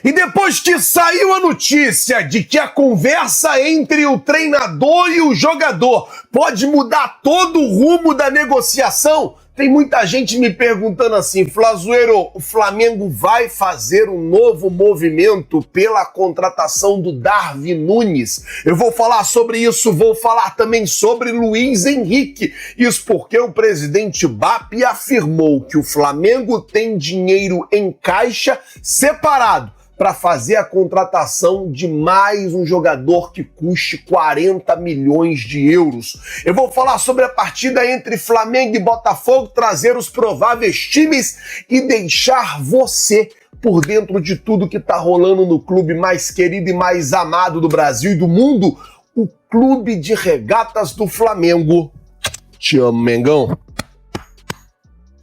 E depois que saiu a notícia de que a conversa entre o treinador e o jogador pode mudar todo o rumo da negociação, tem muita gente me perguntando assim: Flazueiro, o Flamengo vai fazer um novo movimento pela contratação do Darwin Nunes? Eu vou falar sobre isso, vou falar também sobre Luiz Henrique. Isso porque o presidente BAP afirmou que o Flamengo tem dinheiro em caixa separado para fazer a contratação de mais um jogador que custe 40 milhões de euros. Eu vou falar sobre a partida entre Flamengo e Botafogo, trazer os prováveis times e deixar você por dentro de tudo que tá rolando no clube mais querido e mais amado do Brasil e do mundo, o Clube de Regatas do Flamengo. Te amo, Mengão.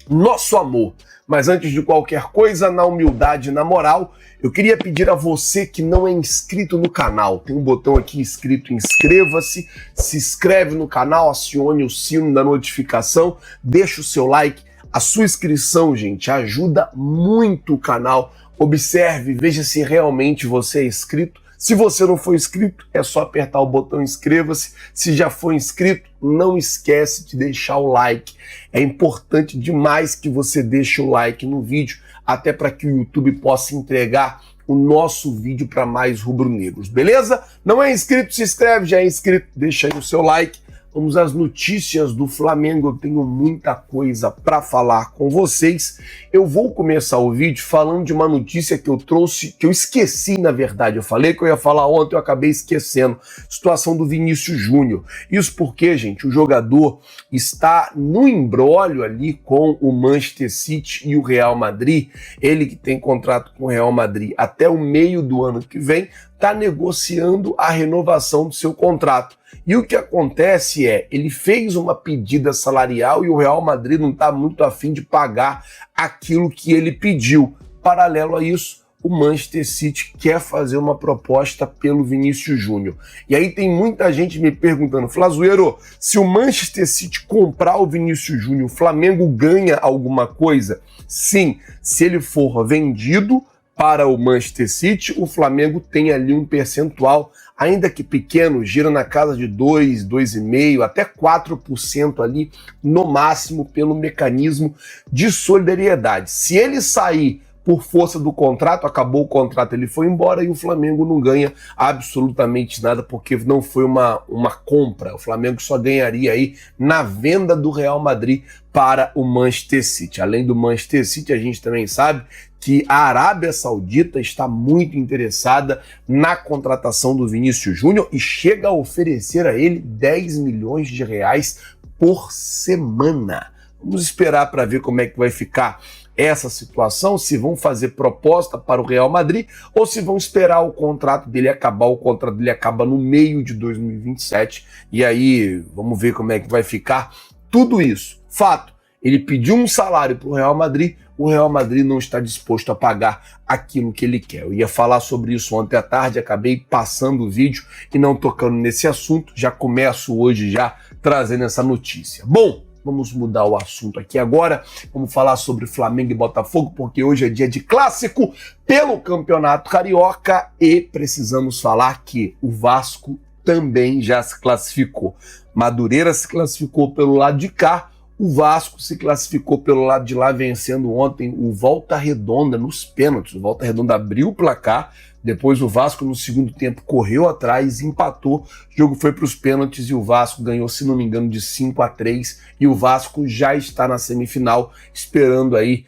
Nosso amor. Mas antes de qualquer coisa, na humildade e na moral, eu queria pedir a você que não é inscrito no canal, tem um botão aqui escrito inscreva-se, se inscreve no canal, acione o sino da notificação, deixa o seu like. A sua inscrição, gente, ajuda muito o canal. Observe, veja se realmente você é inscrito. Se você não for inscrito, é só apertar o botão inscreva-se. Se já for inscrito, não esquece de deixar o like. É importante demais que você deixe o like no vídeo, até para que o YouTube possa entregar o nosso vídeo para mais rubro-negros, beleza? Não é inscrito, se inscreve, já é inscrito, deixa aí o seu like. Vamos às notícias do Flamengo, eu tenho muita coisa para falar com vocês. Eu vou começar o vídeo falando de uma notícia que eu trouxe, que eu esqueci na verdade. Eu falei que eu ia falar ontem, eu acabei esquecendo. Situação do Vinícius Júnior. Isso porque, gente, o jogador está no imbróglio ali com o Manchester City e o Real Madrid. Ele que tem contrato com o Real Madrid até o meio do ano que vem, está negociando a renovação do seu contrato. E o que acontece é, ele fez uma pedida salarial e o Real Madrid não está muito afim de pagar aquilo que ele pediu. Paralelo a isso, o Manchester City quer fazer uma proposta pelo Vinícius Júnior. E aí tem muita gente me perguntando: Flazueiro, se o Manchester City comprar o Vinícius Júnior, o Flamengo ganha alguma coisa? Sim, se ele for vendido para o Manchester City, o Flamengo tem ali um percentual, ainda que pequeno, gira na casa de 2, 2,5%, até 4% ali, no máximo, pelo mecanismo de solidariedade. Se ele sair por força do contrato, acabou o contrato, ele foi embora e o Flamengo não ganha absolutamente nada, porque não foi uma compra. O Flamengo só ganharia aí na venda do Real Madrid para o Manchester City. Além do Manchester City, a gente também sabe que a Arábia Saudita está muito interessada na contratação do Vinícius Júnior e chega a oferecer a ele 10 milhões de reais por semana. Vamos esperar para ver como é que vai ficar essa situação, se vão fazer proposta para o Real Madrid ou se vão esperar o contrato dele acabar. O contrato dele acaba no meio de 2027 e aí vamos ver como é que vai ficar tudo isso. Fato, ele pediu um salário para o Real Madrid não está disposto a pagar aquilo que ele quer. Eu ia falar sobre isso ontem à tarde, acabei passando o vídeo e não tocando nesse assunto, já começo hoje já trazendo essa notícia. Bom, vamos mudar o assunto aqui agora, vamos falar sobre Flamengo e Botafogo, porque hoje é dia de clássico pelo Campeonato Carioca e precisamos falar que o Vasco também já se classificou. Madureira se classificou pelo lado de cá, o Vasco se classificou pelo lado de lá, vencendo ontem o Volta Redonda nos pênaltis. O Volta Redonda abriu o placar, depois o Vasco no segundo tempo correu atrás, empatou, o jogo foi para os pênaltis e o Vasco ganhou, se não me engano, de 5-3, e o Vasco já está na semifinal, esperando aí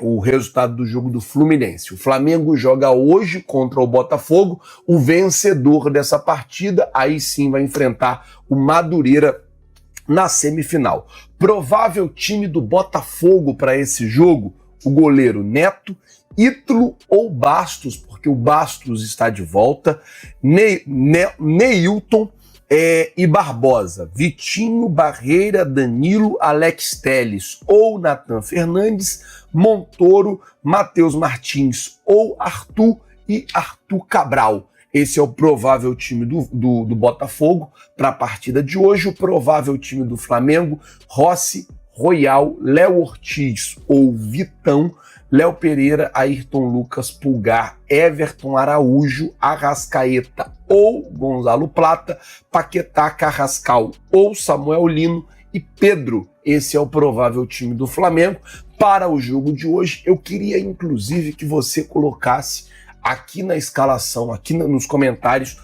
o resultado do jogo do Fluminense. O Flamengo joga hoje contra o Botafogo, o vencedor dessa partida aí sim vai enfrentar o Madureira na semifinal. Provável time do Botafogo para esse jogo: o goleiro Neto, Ítalo ou Bastos, porque o Bastos está de volta, Neilton e Barbosa, Vitinho, Barreira, Danilo, Alex Telles ou Nathan Fernandes, Montoro, Matheus Martins ou Arthur e Arthur Cabral. Esse é o provável time do Botafogo para a partida de hoje. O provável time do Flamengo: Rossi, Royal, Léo Ortiz ou Vitão, Léo Pereira, Ayrton Lucas, Pulgar, Everton Araújo, Arrascaeta ou Gonzalo Plata, Paquetá, Carrascal ou Samuel Lino e Pedro. Esse é o provável time do Flamengo para o jogo de hoje. Eu queria, inclusive, que você colocasse aqui na escalação, aqui nos comentários,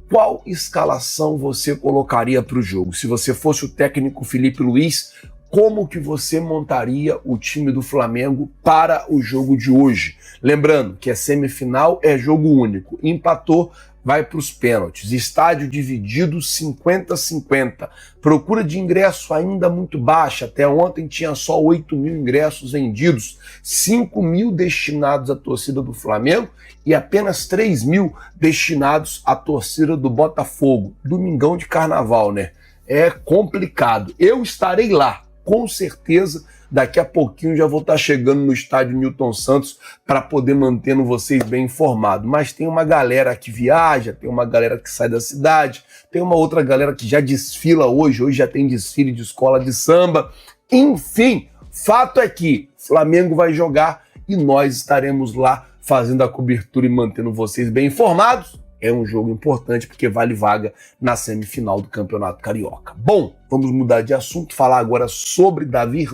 qual escalação você colocaria para o jogo. Se você fosse o técnico Felipe Luiz, como que você montaria o time do Flamengo para o jogo de hoje? Lembrando que a semifinal é jogo único. Empatou, vai para os pênaltis. Estádio dividido 50-50. Procura de ingresso ainda muito baixa. Até ontem tinha só 8 mil ingressos vendidos. 5 mil destinados à torcida do Flamengo e apenas 3 mil destinados à torcida do Botafogo. Domingão de carnaval, né? É complicado. Eu estarei lá, com certeza. Daqui a pouquinho já vou estar chegando no estádio Newton Santos para poder mantendo vocês bem informados. Mas tem uma galera que viaja, tem uma galera que sai da cidade, tem uma outra galera que já desfila hoje já tem desfile de escola de samba. Enfim, fato é que o Flamengo vai jogar e nós estaremos lá fazendo a cobertura e mantendo vocês bem informados. É um jogo importante porque vale vaga na semifinal do Campeonato Carioca. Bom, vamos mudar de assunto, falar agora sobre Darwin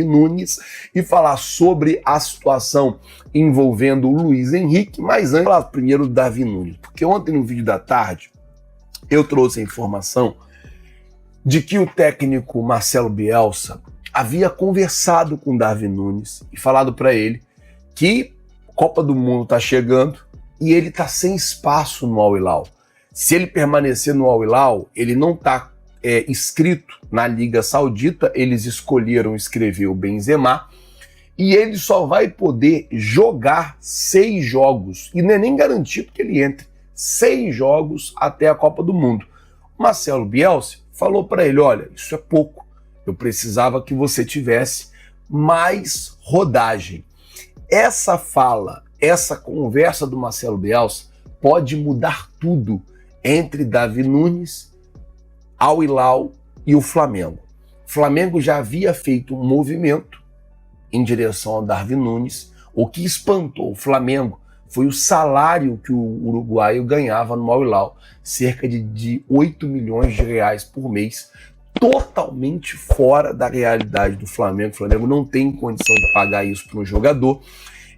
Núñez e falar sobre a situação envolvendo o Luiz Henrique, mas antes, falar primeiro do Darwin Núñez, porque ontem no vídeo da tarde eu trouxe a informação de que o técnico Marcelo Bielsa havia conversado com o Darwin Núñez e falado para ele que a Copa do Mundo está chegando e ele está sem espaço no Al Hilal. Se ele permanecer no Al Hilal, ele não está inscrito na Liga Saudita, eles escolheram escrever o Benzema, e ele só vai poder jogar 6 jogos, e não é nem garantido que ele entre, 6 jogos até a Copa do Mundo. O Marcelo Bielsa falou para ele, olha, isso é pouco, eu precisava que você tivesse mais rodagem. Essa fala, essa conversa do Marcelo Bielsa pode mudar tudo entre Darwin Núñez, Al Hilal e o Flamengo. O Flamengo já havia feito um movimento em direção ao Darwin Núñez. O que espantou o Flamengo foi o salário que o uruguaio ganhava no Al Hilal, cerca de 8 milhões de reais por mês, totalmente fora da realidade do Flamengo. O Flamengo não tem condição de pagar isso para um jogador.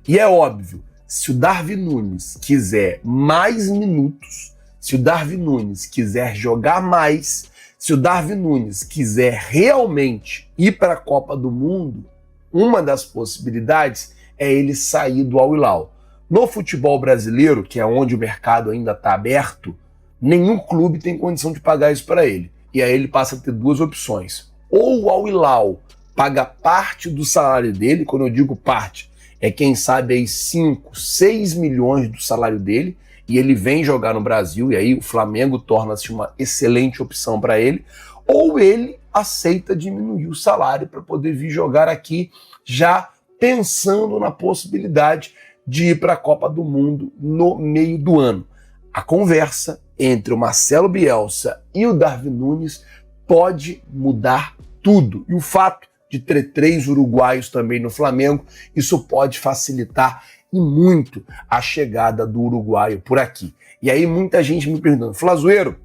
E é óbvio, se o Darwin Núñez quiser mais minutos, se o Darwin Núñez quiser jogar mais, se o Darwin Núñez quiser realmente ir para a Copa do Mundo, uma das possibilidades é ele sair do Al Hilal. No futebol brasileiro, que é onde o mercado ainda está aberto, nenhum clube tem condição de pagar isso para ele. E aí ele passa a ter 2 opções. Ou o Al Hilal paga parte do salário dele, quando eu digo parte, é quem sabe aí 5, 6 milhões do salário dele, e ele vem jogar no Brasil, e aí o Flamengo torna-se uma excelente opção para ele, ou ele aceita diminuir o salário para poder vir jogar aqui, já pensando na possibilidade de ir para a Copa do Mundo no meio do ano. A conversa entre o Marcelo Bielsa e o Darwin Núñez pode mudar tudo. E o fato de ter 3 uruguaios também no Flamengo, isso pode facilitar e muito a chegada do uruguaio por aqui. E aí muita gente me perguntando, Flazoeiro,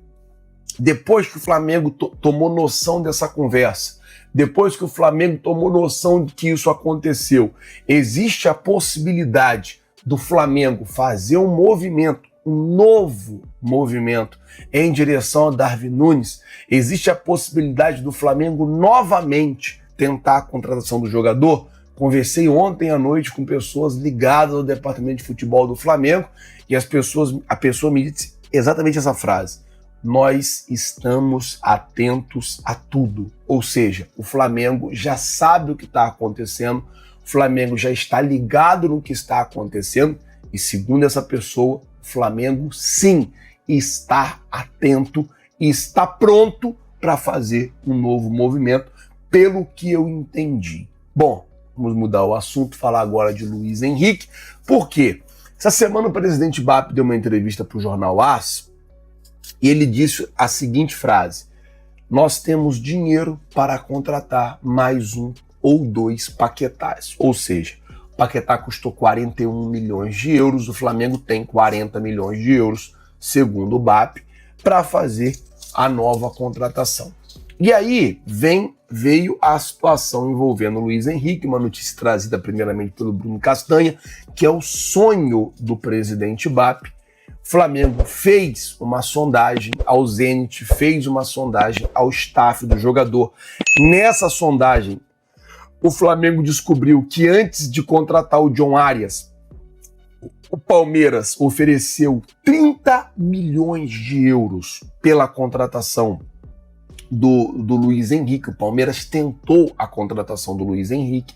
depois que o Flamengo tomou noção dessa conversa, depois que o Flamengo tomou noção de que isso aconteceu, existe a possibilidade do Flamengo fazer um movimento, um novo movimento em direção ao Darwin Núñez? Existe a possibilidade do Flamengo novamente tentar a contratação do jogador? Conversei ontem à noite com pessoas ligadas ao departamento de futebol do Flamengo e a pessoa me disse exatamente essa frase: nós estamos atentos a tudo. Ou seja, o Flamengo já sabe o que está acontecendo, o Flamengo já está ligado no que está acontecendo e, segundo essa pessoa, o Flamengo sim está atento e está pronto para fazer um novo movimento, pelo que eu entendi. Bom, vamos mudar o assunto, falar agora de Luiz Henrique. Por quê? Essa semana o presidente BAP deu uma entrevista para o jornal AS e ele disse a seguinte frase: nós temos dinheiro para contratar mais 1 ou 2 Paquetás. Ou seja, Paquetá custou 41 milhões de euros, o Flamengo tem 40 milhões de euros, segundo o BAP, para fazer a nova contratação. E aí veio a situação envolvendo o Luiz Henrique, uma notícia trazida primeiramente pelo Bruno Castanha, que é o sonho do presidente BAP. O Flamengo fez uma sondagem ao Zenit, fez uma sondagem ao staff do jogador. Nessa sondagem, o Flamengo descobriu que antes de contratar o John Arias, o Palmeiras ofereceu 30 milhões de euros pela contratação do Luiz Henrique. O Palmeiras tentou a contratação do Luiz Henrique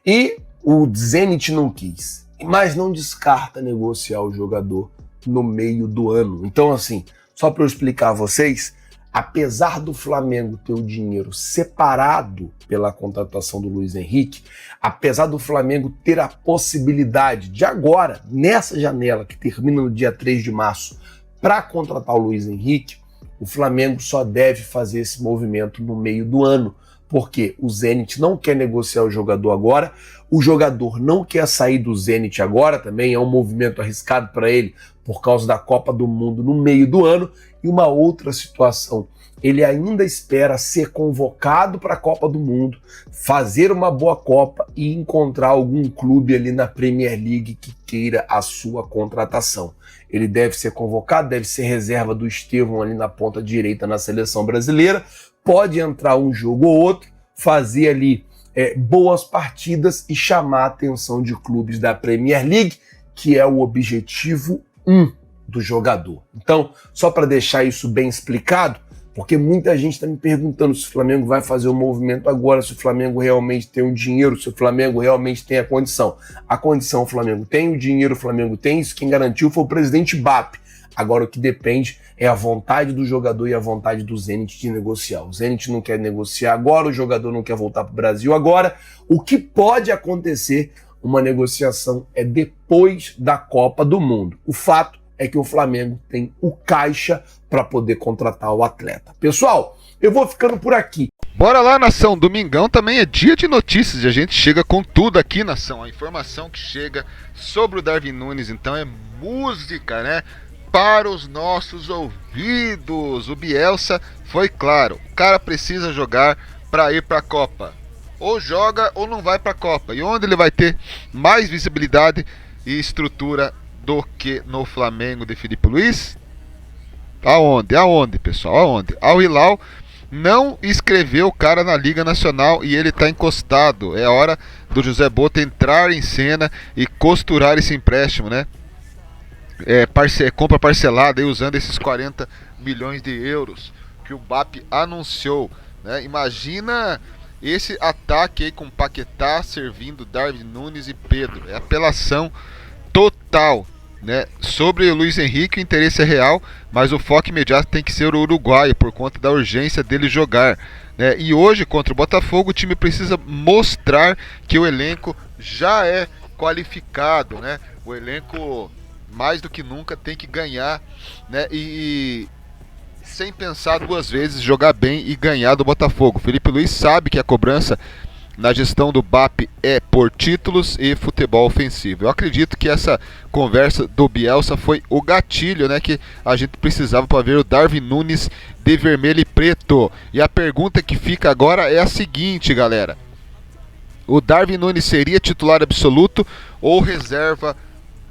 e o Zenit não quis, mas não descarta negociar o jogador no meio do ano. Então, assim, só para eu explicar a vocês, apesar do Flamengo ter o dinheiro separado pela contratação do Luiz Henrique, apesar do Flamengo ter a possibilidade de agora, nessa janela que termina no dia 3 de março, para contratar o Luiz Henrique, o Flamengo só deve fazer esse movimento no meio do ano, porque o Zenit não quer negociar o jogador agora, o jogador não quer sair do Zenit agora, também é um movimento arriscado para ele por causa da Copa do Mundo no meio do ano. E uma outra situação, ele ainda espera ser convocado para a Copa do Mundo, fazer uma boa Copa e encontrar algum clube ali na Premier League que queira a sua contratação. Ele deve ser convocado, deve ser reserva do Estevão ali na ponta direita na seleção brasileira, pode entrar um jogo ou outro, fazer ali boas partidas e chamar a atenção de clubes da Premier League, que é o objetivo 1 do jogador. Então, só para deixar isso bem explicado, porque muita gente está me perguntando se o Flamengo vai fazer o movimento agora, se o Flamengo realmente tem o dinheiro, se o Flamengo realmente tem a condição. A condição o Flamengo tem, o dinheiro o Flamengo tem, isso quem garantiu foi o presidente BAP. Agora o que depende é a vontade do jogador e a vontade do Zenit de negociar. O Zenit não quer negociar agora, o jogador não quer voltar para o Brasil agora. O que pode acontecer, uma negociação, é depois da Copa do Mundo. O fato é que o Flamengo tem o caixa para poder contratar o atleta. Pessoal, eu vou ficando por aqui. Bora lá, nação. Domingão também é dia de notícias e a gente chega com tudo aqui, nação. A informação que chega sobre o Darwin Núñez, então, é música, né? Para os nossos ouvidos. O Bielsa foi claro. O cara precisa jogar para ir para a Copa. Ou joga ou não vai para a Copa. E onde ele vai ter mais visibilidade e estrutura do que no Flamengo de Filipe Luís? Aonde, pessoal? Aonde? Al Hilal não inscreveu o cara na Liga Nacional e ele está encostado. É hora do José Bottas entrar em cena e costurar esse empréstimo, né? Compra parcelada aí, usando esses 40 milhões de euros que o BAP anunciou, né? Imagina esse ataque aí com Paquetá servindo Darwin Núñez e Pedro. É apelação total, né? Sobre o Luiz Henrique, o interesse é real, mas o foco imediato tem que ser o uruguaio, por conta da urgência dele jogar, né? E hoje, contra o Botafogo, o time precisa mostrar que o elenco já é qualificado, né? O elenco, mais do que nunca, tem que ganhar, né? E sem pensar duas vezes, jogar bem e ganhar do Botafogo. Filipe Luís sabe que a cobrança na gestão do BAP é por títulos e futebol ofensivo. Eu acredito que essa conversa do Bielsa foi o gatilho, né, que a gente precisava para ver o Darwin Núñez de vermelho e preto. E a pergunta que fica agora é a seguinte, galera: o Darwin Núñez seria titular absoluto ou reserva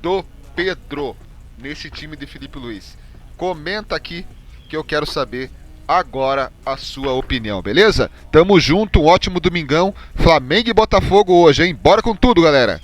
do Pedro nesse time de Filipe Luís? Comenta aqui que eu quero saber agora a sua opinião, beleza? Tamo junto, um ótimo domingão, Flamengo e Botafogo hoje, hein? Bora com tudo, galera!